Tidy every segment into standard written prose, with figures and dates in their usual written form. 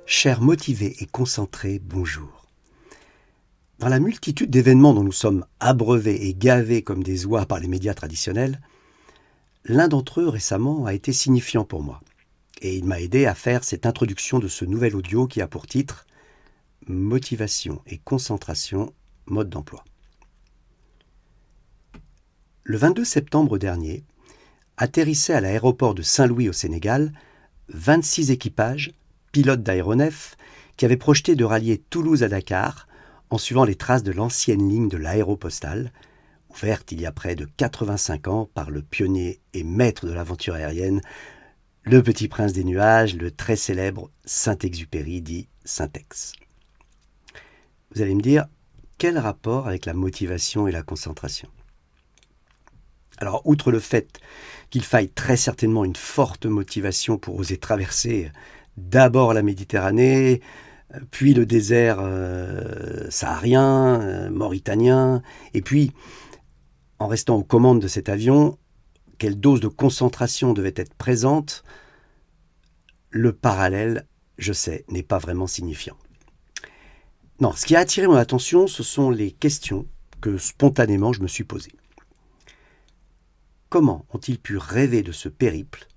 Chers motivés et concentrés, bonjour. Dans la multitude d'événements dont nous sommes abreuvés et gavés comme des oies par les médias traditionnels, l'un d'entre eux récemment a été signifiant pour moi. Et il m'a aidé à faire cette introduction de ce nouvel audio qui a pour titre « Motivation et concentration, mode d'emploi ». Le 22 septembre dernier, atterrissaient à l'aéroport de Saint-Louis au Sénégal 26 équipages, pilotes d'aéronefs, qui avaient projeté de rallier Toulouse à Dakar en suivant les traces de l'ancienne ligne de l'aéropostale, ouverte il y a près de 85 ans par le pionnier et maître de l'aventure aérienne, le petit prince des nuages, le très célèbre Saint-Exupéry, dit Saint-Ex. Vous allez me dire, quel rapport avec la motivation et la concentration ? Alors, outre le fait qu'il faille très certainement une forte motivation pour oser traverser d'abord la Méditerranée, puis le désert saharien, mauritanien, et puis, en restant aux commandes de cet avion, quelle dose de concentration devait être présente, le parallèle, je sais, n'est pas vraiment signifiant. Non, ce qui a attiré mon attention, ce sont les questions que spontanément je me suis posées. Comment ont-ils pu rêver de ce périple ?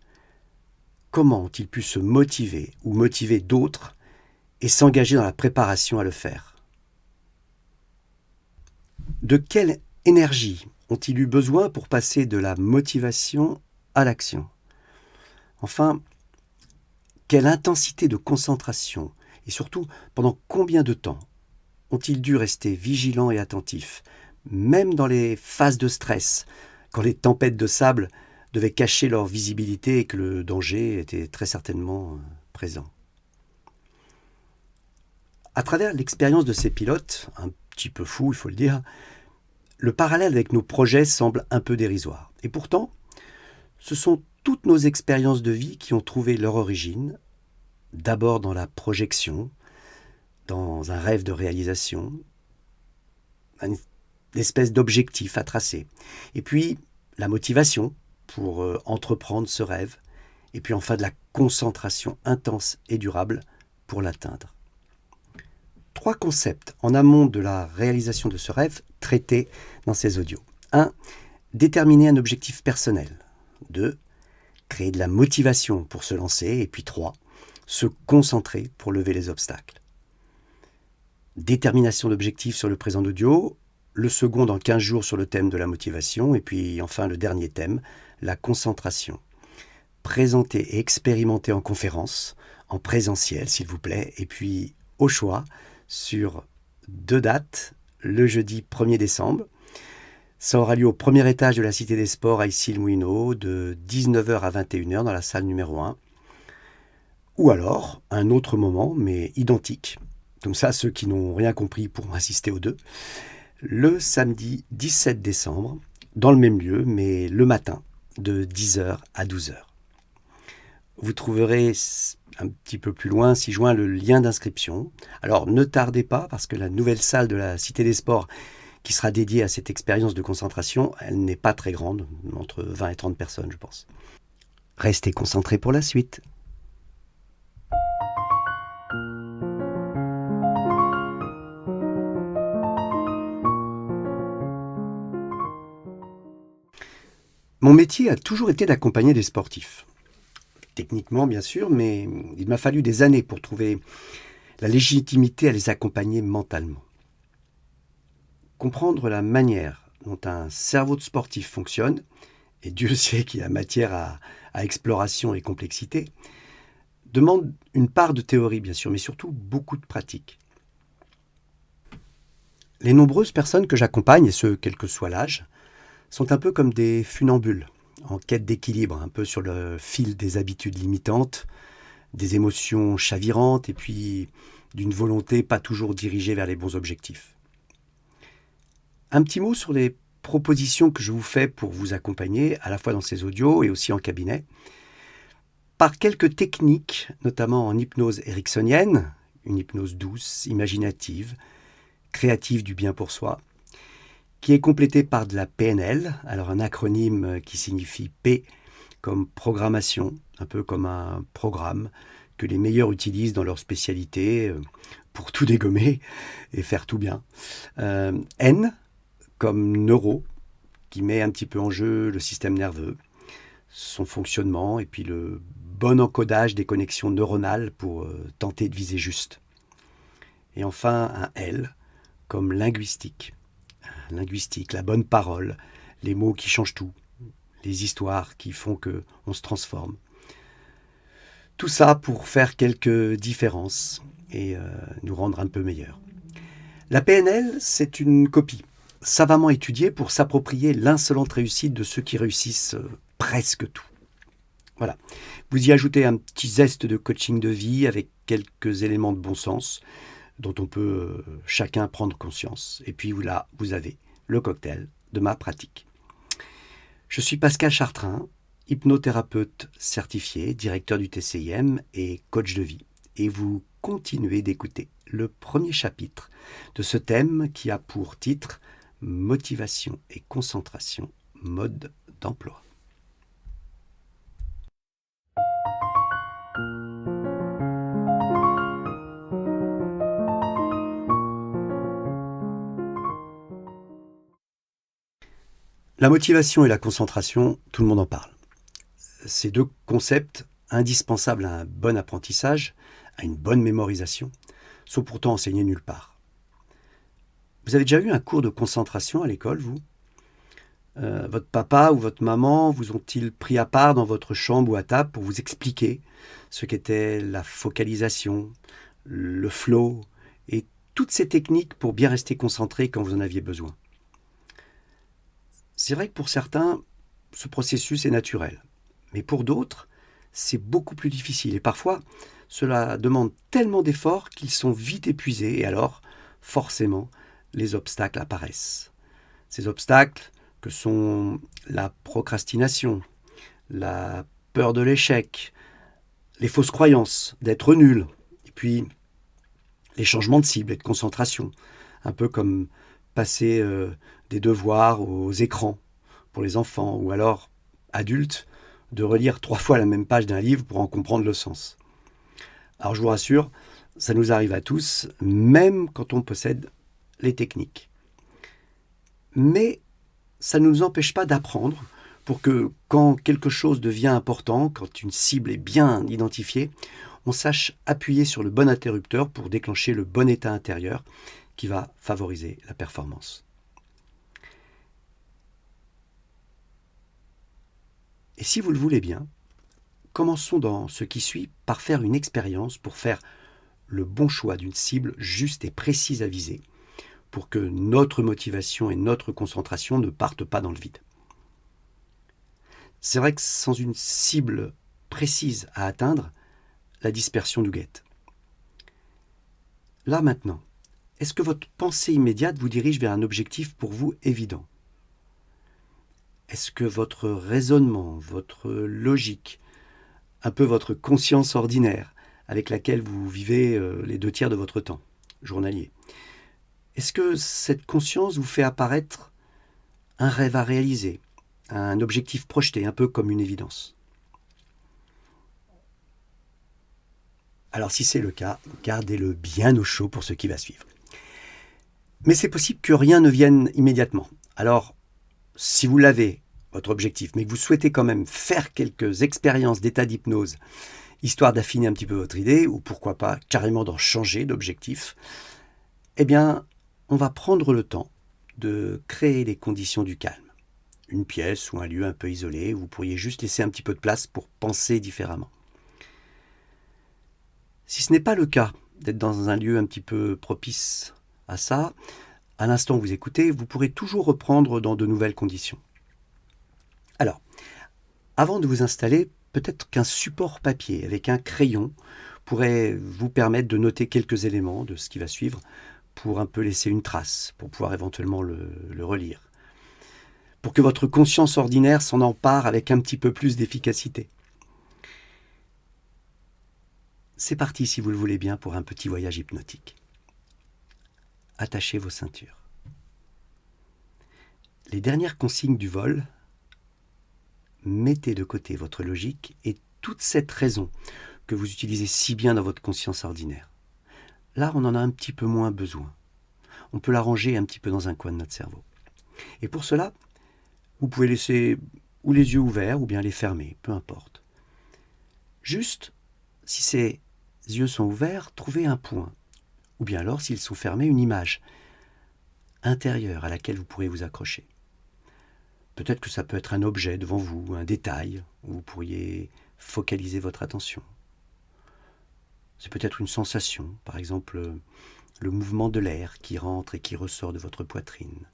Comment ont-ils pu se motiver ou motiver d'autres et s'engager dans la préparation à le faire ? De quelle énergie ont-ils eu besoin pour passer de la motivation à l'action ? Enfin, quelle intensité de concentration et surtout pendant combien de temps ont-ils dû rester vigilants et attentifs, même dans les phases de stress, quand les tempêtes de sable devaient cacher leur visibilité et que le danger était très certainement présent. À travers l'expérience de ces pilotes, un petit peu fous, il faut le dire, le parallèle avec nos projets semble un peu dérisoire. Et pourtant, ce sont toutes nos expériences de vie qui ont trouvé leur origine, d'abord dans la projection, dans un rêve de réalisation, une espèce d'objectif à tracer. Et puis, la motivation pour entreprendre ce rêve. Et puis enfin, de la concentration intense et durable pour l'atteindre. 3 concepts en amont de la réalisation de ce rêve traités dans ces audios. 1. Déterminer un objectif personnel. 2. Créer de la motivation pour se lancer. Et puis 3. Se concentrer pour lever les obstacles. Détermination d'objectifs sur le présent audio. Le second dans 15 jours sur le thème de la motivation. Et puis enfin le dernier thème, la concentration. Présenté et expérimenté en conférence, en présentiel s'il vous plaît. Et puis au choix sur 2 dates, le jeudi 1er décembre. Ça aura lieu au premier étage de la Cité des Sports à Issy-les-Moulineaux de 19h à 21h dans la salle numéro 1. Ou alors, un autre moment, mais identique. Comme ça, ceux qui n'ont rien compris pourront assister aux 2. Le samedi 17 décembre, dans le même lieu, mais le matin, de 10h à 12h. Vous trouverez un petit peu plus loin, 6 juin, le lien d'inscription. Alors ne tardez pas, parce que la nouvelle salle de la Cité des Sports, qui sera dédiée à cette expérience de concentration, elle n'est pas très grande, entre 20 et 30 personnes, je pense. Restez concentrés pour la suite. Mon métier a toujours été d'accompagner des sportifs. Techniquement, bien sûr, mais il m'a fallu des années pour trouver la légitimité à les accompagner mentalement. Comprendre la manière dont un cerveau de sportif fonctionne, et Dieu sait qu'il y a matière à exploration et complexité, demande une part de théorie, bien sûr, mais surtout beaucoup de pratique. Les nombreuses personnes que j'accompagne, et ce, quel que soit l'âge, sont un peu comme des funambules, en quête d'équilibre, un peu sur le fil des habitudes limitantes, des émotions chavirantes et puis d'une volonté pas toujours dirigée vers les bons objectifs. Un petit mot sur les propositions que je vous fais pour vous accompagner, à la fois dans ces audios et aussi en cabinet, par quelques techniques, notamment en hypnose ericksonienne, une hypnose douce, imaginative, créative du bien pour soi, qui est complétée par de la PNL, alors un acronyme qui signifie P comme programmation, un peu comme un programme que les meilleurs utilisent dans leur spécialité pour tout dégommer et faire tout bien. N comme neuro, qui met un petit peu en jeu le système nerveux, son fonctionnement et puis le bon encodage des connexions neuronales pour tenter de viser juste. Et enfin un L comme linguistique. Linguistique, la bonne parole, les mots qui changent tout, les histoires qui font qu'on se transforme. Tout ça pour faire quelques différences et nous rendre un peu meilleurs. La PNL, c'est une copie, savamment étudiée pour s'approprier l'insolente réussite de ceux qui réussissent presque tout. Voilà. Vous y ajoutez un petit zeste de coaching de vie avec quelques éléments de bon sens dont on peut chacun prendre conscience. Et puis là, vous avez le cocktail de ma pratique. Je suis Pascal Chartrain, hypnothérapeute certifié, directeur du TCIM et coach de vie. Et vous continuez d'écouter le premier chapitre de ce thème qui a pour titre « Motivation et concentration, mode d'emploi ». La motivation et la concentration, tout le monde en parle. Ces deux concepts, indispensables à un bon apprentissage, à une bonne mémorisation, sont pourtant enseignés nulle part. Vous avez déjà eu un cours de concentration à l'école, vous ? Votre papa ou votre maman vous ont-ils pris à part dans votre chambre ou à table pour vous expliquer ce qu'était la focalisation, le flow et toutes ces techniques pour bien rester concentré quand vous en aviez besoin ? C'est vrai que pour certains, ce processus est naturel. Mais pour d'autres, c'est beaucoup plus difficile. Et parfois, cela demande tellement d'efforts qu'ils sont vite épuisés. Et alors, forcément, les obstacles apparaissent. Ces obstacles que sont la procrastination, la peur de l'échec, les fausses croyances d'être nul, et puis les changements de cible et de concentration. Un peu comme passer des devoirs aux écrans pour les enfants, ou alors, adultes, de relire 3 fois la même page d'un livre pour en comprendre le sens. Alors je vous rassure, ça nous arrive à tous, même quand on possède les techniques. Mais ça ne nous empêche pas d'apprendre pour que quand quelque chose devient important, quand une cible est bien identifiée, on sache appuyer sur le bon interrupteur pour déclencher le bon état intérieur qui va favoriser la performance. Et si vous le voulez bien, commençons dans ce qui suit par faire une expérience pour faire le bon choix d'une cible juste et précise à viser pour que notre motivation et notre concentration ne partent pas dans le vide. C'est vrai que sans une cible précise à atteindre, la dispersion nous guette. Là maintenant, est-ce que votre pensée immédiate vous dirige vers un objectif pour vous évident ? Est-ce que votre raisonnement, votre logique, un peu votre conscience ordinaire avec laquelle vous vivez les 2 tiers de votre temps journalier, est-ce que cette conscience vous fait apparaître un rêve à réaliser, un objectif projeté, un peu comme une évidence ? Alors si c'est le cas, gardez-le bien au chaud pour ce qui va suivre. Mais c'est possible que rien ne vienne immédiatement. Alors, si vous l'avez, votre objectif, mais que vous souhaitez quand même faire quelques expériences d'état d'hypnose, histoire d'affiner un petit peu votre idée, ou pourquoi pas carrément d'en changer d'objectif, eh bien, on va prendre le temps de créer les conditions du calme. Une pièce ou un lieu un peu isolé où vous pourriez juste laisser un petit peu de place pour penser différemment. Si ce n'est pas le cas d'être dans un lieu un petit peu propice à ça, à l'instant où vous écoutez, vous pourrez toujours reprendre dans de nouvelles conditions. Alors, avant de vous installer, peut-être qu'un support papier avec un crayon pourrait vous permettre de noter quelques éléments de ce qui va suivre pour un peu laisser une trace, pour pouvoir éventuellement le relire. Pour que votre conscience ordinaire s'en empare avec un petit peu plus d'efficacité. C'est parti, si vous le voulez bien, pour un petit voyage hypnotique. Attachez vos ceintures. Les dernières consignes du vol, mettez de côté votre logique et toute cette raison que vous utilisez si bien dans votre conscience ordinaire. Là, on en a un petit peu moins besoin. On peut la ranger un petit peu dans un coin de notre cerveau. Et pour cela, vous pouvez laisser ou les yeux ouverts ou bien les fermer, peu importe. Juste, si ces yeux sont ouverts, trouvez un point. Ou bien alors, s'ils sont fermés, une image intérieure à laquelle vous pourrez vous accrocher. Peut-être que ça peut être un objet devant vous, un détail où vous pourriez focaliser votre attention. C'est peut-être une sensation, par exemple le mouvement de l'air qui rentre et qui ressort de votre poitrine.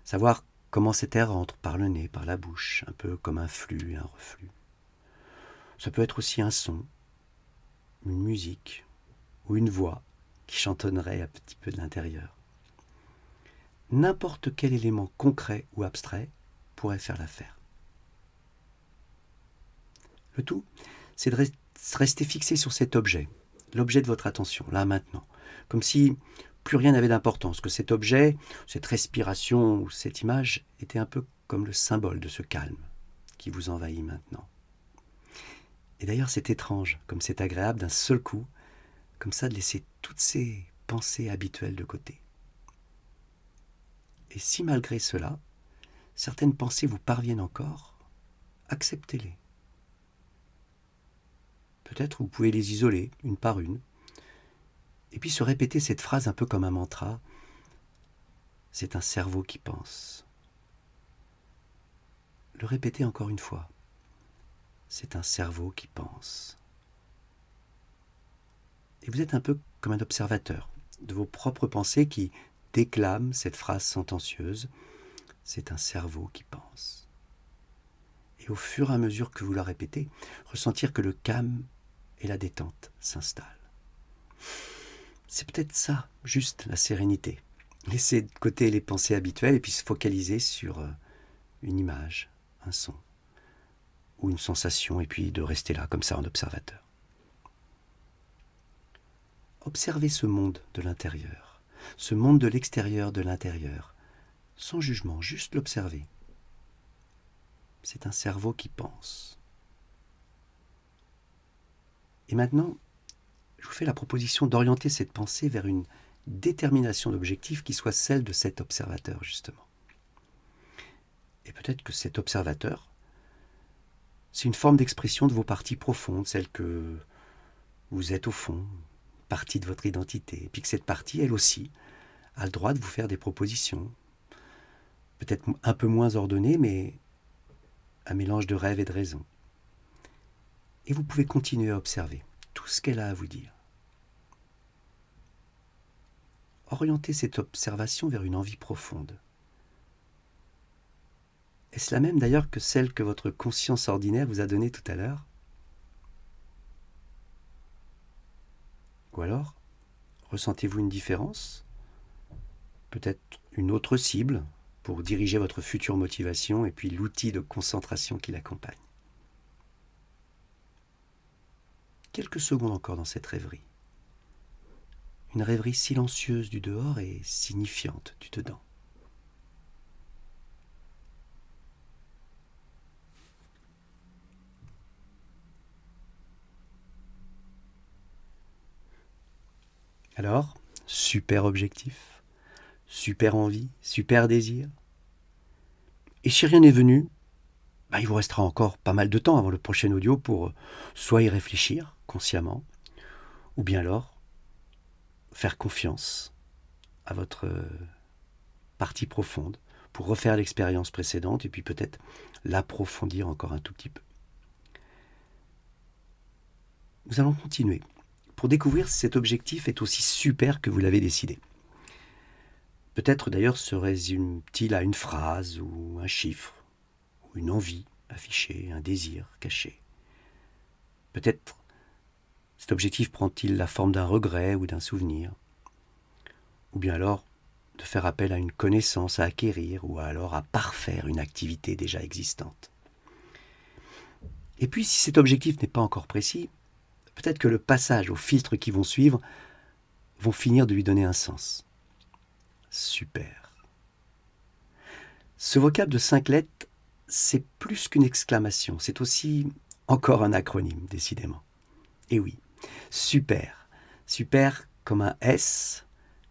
Savoir comment cet air rentre par le nez, par la bouche, un peu comme un flux et un reflux. Ça peut être aussi un son, une musique ou une voix qui chantonnerait un petit peu de l'intérieur. N'importe quel élément concret ou abstrait pourrait faire l'affaire. Le tout, c'est de rester fixé sur cet objet, l'objet de votre attention, là maintenant, comme si plus rien n'avait d'importance, que cet objet, cette respiration ou cette image était un peu comme le symbole de ce calme qui vous envahit maintenant. Et d'ailleurs, c'est étrange, comme c'est agréable d'un seul coup, comme ça, de laisser toutes ces pensées habituelles de côté. Et si malgré cela, certaines pensées vous parviennent encore, acceptez-les. Peut-être vous pouvez les isoler une par une, et puis se répéter cette phrase un peu comme un mantra. C'est un cerveau qui pense. Le répéter encore une fois. C'est un cerveau qui pense. Et vous êtes un peu comme un observateur de vos propres pensées qui déclament cette phrase sentencieuse. C'est un cerveau qui pense. Et au fur et à mesure que vous la répétez, ressentir que le calme et la détente s'installent. C'est peut-être ça, juste la sérénité. Laisser de côté les pensées habituelles et puis se focaliser sur une image, un son ou une sensation et puis de rester là comme ça en observateur. Observez ce monde de l'intérieur, ce monde de l'extérieur de l'intérieur, sans jugement, juste l'observer. C'est un cerveau qui pense. Et maintenant, je vous fais la proposition d'orienter cette pensée vers une détermination d'objectif qui soit celle de cet observateur, justement. Et peut-être que cet observateur, c'est une forme d'expression de vos parties profondes, celle que vous êtes au fond, partie de votre identité. Et puis que cette partie, elle aussi, a le droit de vous faire des propositions. Peut-être un peu moins ordonnées, mais un mélange de rêve et de raison. Et vous pouvez continuer à observer tout ce qu'elle a à vous dire. Orientez cette observation vers une envie profonde. Est-ce la même d'ailleurs que celle que votre conscience ordinaire vous a donnée tout à l'heure? Ou alors, ressentez-vous une différence? Peut-être une autre cible pour diriger votre future motivation et puis l'outil de concentration qui l'accompagne. Quelques secondes encore dans cette rêverie. Une rêverie silencieuse du dehors et signifiante du dedans. Alors, super objectif, super envie, super désir. Et si rien n'est venu, il vous restera encore pas mal de temps avant le prochain audio pour soit y réfléchir consciemment, ou bien alors faire confiance à votre partie profonde pour refaire l'expérience précédente et puis peut-être l'approfondir encore un tout petit peu. Nous allons continuer pour découvrir si cet objectif est aussi super que vous l'avez décidé. Peut-être d'ailleurs se résume-t-il à une phrase ou un chiffre, ou une envie affichée, un désir caché. Peut-être cet objectif prend-il la forme d'un regret ou d'un souvenir, ou bien alors de faire appel à une connaissance à acquérir ou alors à parfaire une activité déjà existante. Et puis si cet objectif n'est pas encore précis, peut-être que le passage aux filtres qui vont suivre vont finir de lui donner un sens. Super. Ce vocable de 5 lettres, c'est plus qu'une exclamation, c'est aussi encore un acronyme, décidément. Et oui, super. Super comme un S,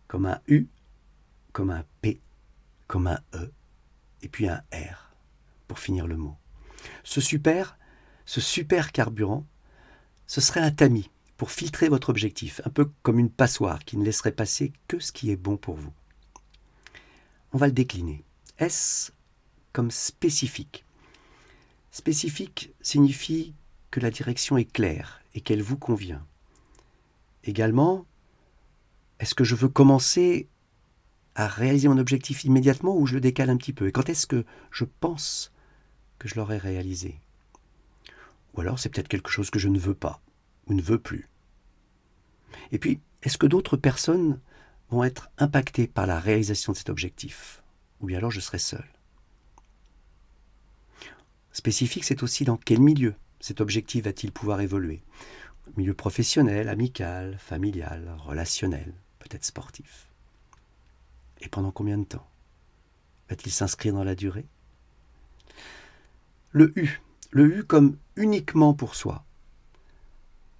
comme un U, comme un P, comme un E, et puis un R, pour finir le mot. Ce super carburant, ce serait un tamis pour filtrer votre objectif, un peu comme une passoire qui ne laisserait passer que ce qui est bon pour vous. On va le décliner. S comme spécifique. Spécifique signifie que la direction est claire et qu'elle vous convient. Également, est-ce que je veux commencer à réaliser mon objectif immédiatement ou je le décale un petit peu? Et quand est-ce que je pense que je l'aurai réalisé? Ou alors c'est peut-être quelque chose que je ne veux pas ou ne veux plus. Et puis, est-ce que d'autres personnes vont être impactées par la réalisation de cet objectif? Ou bien alors je serai seul. Spécifique, c'est aussi dans quel milieu cet objectif va-t-il pouvoir évoluer? Milieu professionnel, amical, familial, relationnel, peut-être sportif. Et pendant combien de temps? Va-t-il s'inscrire dans la durée? Le U comme uniquement pour soi.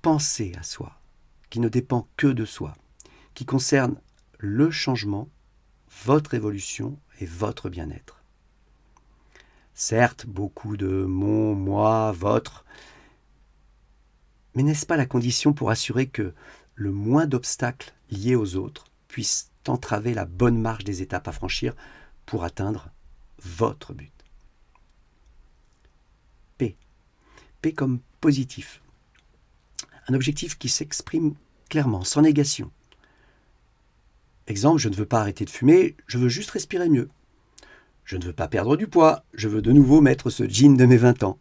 Penser à soi, qui ne dépend que de soi, qui concerne le changement, votre évolution et votre bien-être. Certes, beaucoup de mon, moi, votre, mais n'est-ce pas la condition pour assurer que le moins d'obstacles liés aux autres puissent entraver la bonne marche des étapes à franchir pour atteindre votre but? P. P comme positif. Un objectif qui s'exprime clairement, sans négation. Exemple, je ne veux pas arrêter de fumer, je veux juste respirer mieux. Je ne veux pas perdre du poids, je veux de nouveau mettre ce jean de mes 20 ans.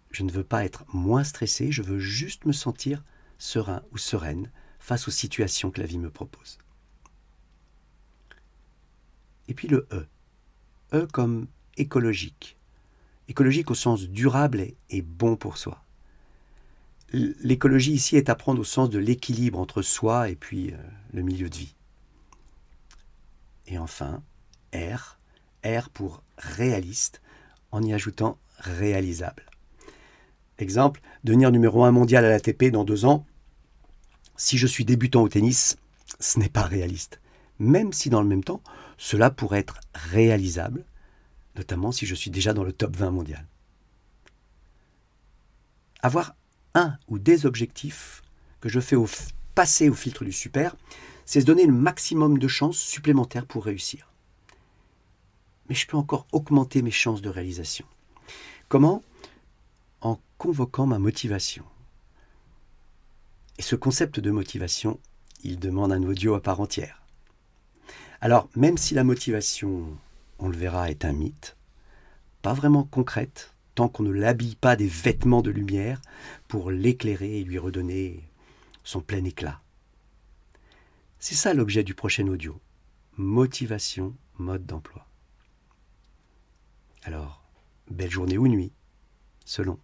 Je ne veux pas être moins stressé, je veux juste me sentir serein ou sereine face aux situations que la vie me propose. Et puis le E. E comme écologique. Écologique au sens durable et bon pour soi. L'écologie ici est à prendre au sens de l'équilibre entre soi et puis le milieu de vie. Et enfin, R. R pour réaliste, en y ajoutant réalisable. Exemple, devenir numéro 1 mondial à l'ATP dans 2 ans. Si je suis débutant au tennis, ce n'est pas réaliste. Même si dans le même temps, cela pourrait être réalisable, notamment si je suis déjà dans le top 20 mondial. Avoir un ou des objectifs que je fais passer au filtre du super, c'est se donner le maximum de chances supplémentaires pour réussir. Mais je peux encore augmenter mes chances de réalisation. Comment? En convoquant ma motivation. Et ce concept de motivation, il demande un audio à part entière. Alors, même si la motivation, on le verra, est un mythe, pas vraiment concrète, tant qu'on ne l'habille pas des vêtements de lumière pour l'éclairer et lui redonner son plein éclat. C'est ça l'objet du prochain audio. Motivation, mode d'emploi. Alors, belle journée ou nuit, selon.